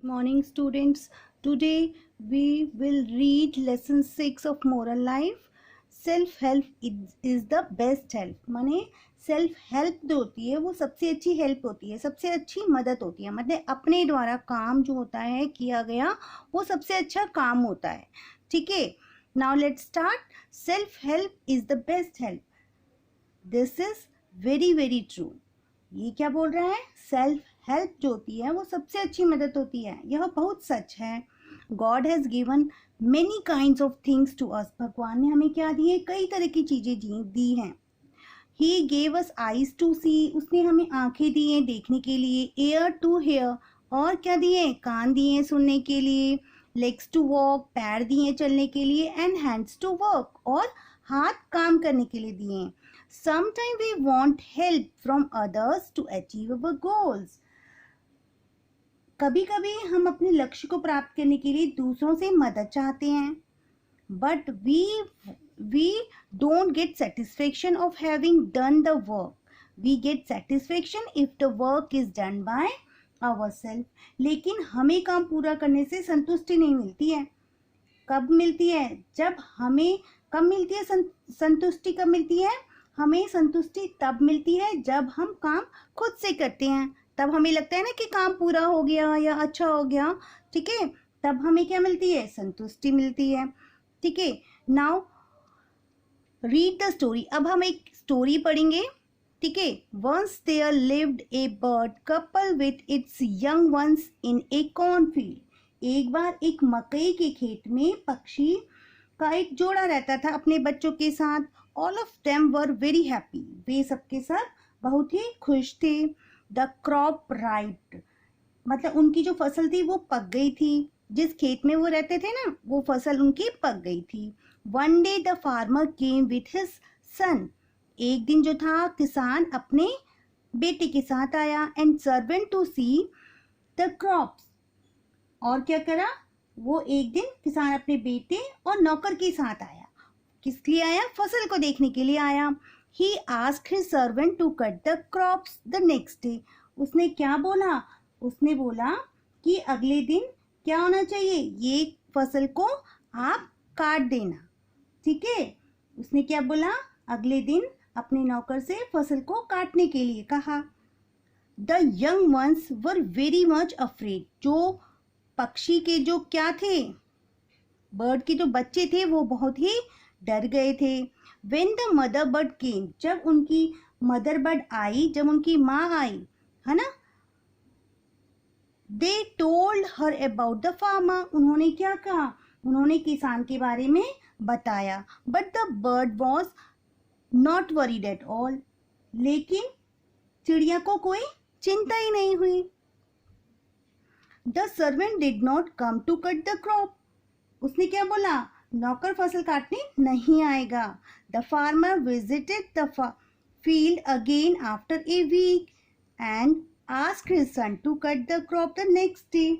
Morning students. Today we will read lesson 6 of moral life. Self help is the best help. माने self help जो होती है वो सबसे अच्छी हेल्प होती है, सबसे अच्छी मदद होती है। मतलब अपने द्वारा काम जो होता है किया गया वो सबसे अच्छा काम होता है। ठीक है, now let's start. Self help is the best help. This is very true. ये क्या बोल रहा है? सेल्फ हेल्प जो होती है वो सबसे अच्छी मदद होती है। यह बहुत सच है। God has given many kinds of things to us. भगवान ने हमें क्या दिए? कई तरह की चीजें दी हैं। He gave us eyes to see. उसने हमें आंखें दी हैं देखने के लिए। Ear to hear. और क्या दिए? कान दिए सुनने के लिए। Legs to walk. पैर दिए चलने के लिए। And hands to work. और हाथ काम करने के लिए दिए। Sometimes we want help from others to achieve our goals. कभी कभी हम अपने लक्ष्य को प्राप्त करने के लिए दूसरों से मदद चाहते हैं, but we don't get satisfaction of having done the work. We get satisfaction if the work is done by ourselves. लेकिन हमें काम पूरा करने से संतुष्टि नहीं मिलती है। कब मिलती है? जब हमें कब मिलती है संतुष्टि? कब मिलती है? हमें संतुष्टि तब मिलती है जब हम काम खुद से करते हैं। तब हमें लगता है ना कि काम पूरा हो गया या अच्छा हो गया। ठीक है, तब हमें क्या मिलती है? संतुष्टि मिलती है। ठीक है, नाउ रीड द स्टोरी। अब हम एक स्टोरी पढ़ेंगे। ठीक है, once there lived a bird couple with its young ones in a cornfield. एक बार एक मकई के खेत में पक्षी का एक जोड़ा रहता था अपने बच्चों के साथ। All of them were very happy. वे सबके सब बहुत ही खुश थे। द क्रॉप राइप्ड, मतलब उनकी जो फसल थी वो पक गई थी। जिस खेत में वो रहते थे ना, वो फसल उनकी पक गई थी। One day the farmer came with his son. एक दिन जो था किसान अपने बेटे के साथ आया। And servant to see the crops. और क्या करा? वो एक दिन किसान अपने बेटे और नौकर के साथ आया। किस लिए आया? फसल को देखने के लिए आया। He asked his servant to cut the crops the next day. उसने क्या बोला? उसने बोला कि अगले दिन क्या होना चाहिए? ये फसल को आप काट देना। ठीक है, उसने क्या बोला? अगले दिन अपने नौकर से फसल को काटने के लिए कहा। The young ones were very much afraid. जो पक्षी के जो क्या थे, बर्ड के जो बच्चे थे वो बहुत ही डर गए थे। When the mother bird came, जब उनकी मदर बर्ड आई, जब उनकी माँ आई, है ना, they told her about the farmer. उन्होंने क्या कहा? उन्होंने किसान के बारे में बताया। But the bird was not worried at all. लेकिन चिड़िया को कोई चिंता ही नहीं हुई। The servant did not come to cut the crop. उसने क्या बोला? नौकर फसल काटने नहीं आएगा। The farmer visited the field again after a week and asked his son to cut the crop the next day.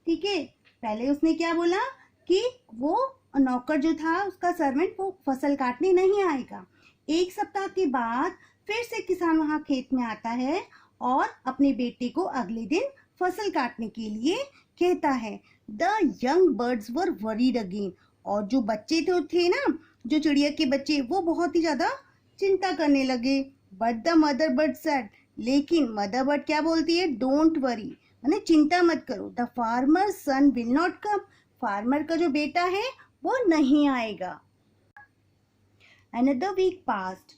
ठीक है, पहले उसने क्या बोला कि वो नौकर जो था उसका सर्वेंट वो फसल काटने नहीं आएगा। एक सप्ताह के बाद फिर से किसान वहां खेत में आता है और अपने बेटे को अगले दिन फसल काटने के लिए कहता है। The young birds were worried again. और जो बच्चे थे ना, जो चिड़िया के बच्चे, वो बहुत ही ज्यादा चिंता करने लगे। But the mother bird said, लेकिन मदर बर्ड क्या बोलती है? डोंट वरी, माने चिंता मत करो। The farmer son will not come. Farmer का जो बेटा है वो नहीं आएगा। Another week passed.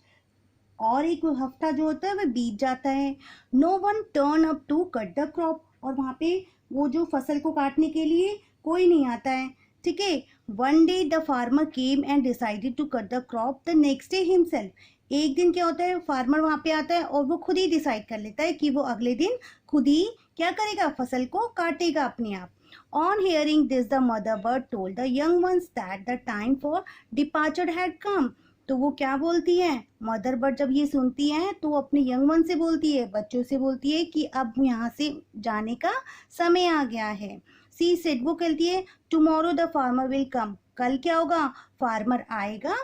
और एक हफ्ता जो होता है वह बीत जाता है। No one turn up to cut the crop. और वहां पे वो जो फसल को काटने के लिए कोई नहीं आता है। ठीक है, one day the farmer came and decided to cut the crop the next day himself. एक दिन क्या होता है? फार्मर वहां पे आता है और वो खुद ही डिसाइड कर लेता है कि वो अगले दिन खुद ही क्या करेगा? फसल को काटेगा अपने आप। On hearing this the mother bird told the young ones that the time for departure had come. तो वो क्या बोलती है? मदर बर्ड जब ये सुनती है तो वो अपने यंग वन से बोलती है, बच्चों से बोलती है कि अब यहाँ से जाने का समय आ गया है। सी सेड, वो कहती है tomorrow the farmer will come. कल क्या होगा? फार्मर आएगा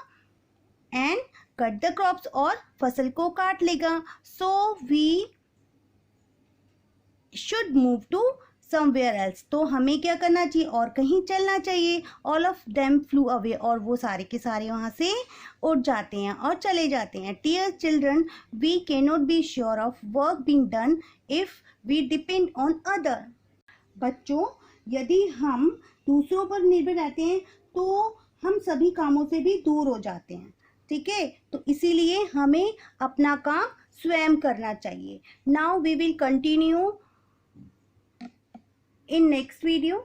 एंड कट द क्रॉप्स, और फसल को काट लेगा। So we should move to somewhere else, तो हमें क्या करना चाहिए, और कहीं चलना चाहिए। All of them flew away, और वो सारे के सारे वहाँ से उड़ जाते हैं और चले जाते हैं। Dear children, we can not be sure of work being done if we depend on other. बच्चों, यदि हम दूसरों पर निर्भर रहते हैं तो हम सभी कामों से भी दूर हो जाते हैं, ठीक है। तो इसीलिए हमें अपना काम स्वयं करना चाहिए। Now we will continue in next video.